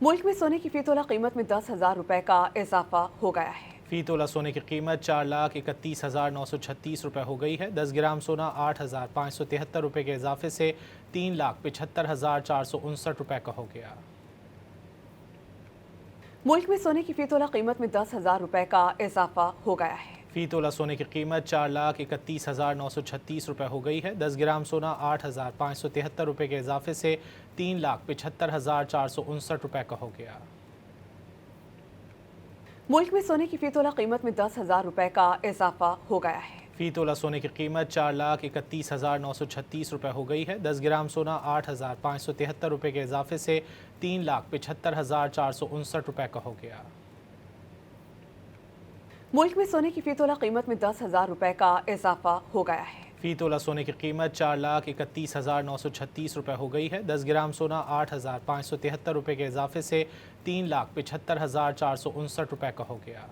मुल्क में सोने की फी तोला कीमत में 10,000 रुपए का इजाफा हो गया है। फी तोला सोने की कीमत 4,31,936 रुपये हो गई है। 10 ग्राम सोना 8,573 रुपये के इजाफे से 3,75,459 रुपये का हो गया। मुल्क में सोने की फी तोला कीमत में 10,000 रुपए का इजाफा हो गया है। फी तोला सोने की कीमत 4,31,936 रुपये हो गई है। 10 ग्राम सोना 8,573 रुपये के इजाफे से 3,75,459 रुपये का हो गया। मुल्क में सोने की फी तोला कीमत में 10,000 रुपए का इजाफा हो गया है। फी तोला सोने की कीमत 4,31,936 रुपये हो गई है। 10 ग्राम सोना 8,573 रुपये के इजाफे से 3,75,459 रुपये का हो गया। मुल्क में सोने की फी तोला कीमत में 10,000 रुपए का इजाफा हो गया है। फी तोला सोने की कीमत 4,31,936 रुपये हो गई है। 10 ग्राम सोना 8,573 रुपये के इजाफे से 3,75,459 रुपये का हो गया।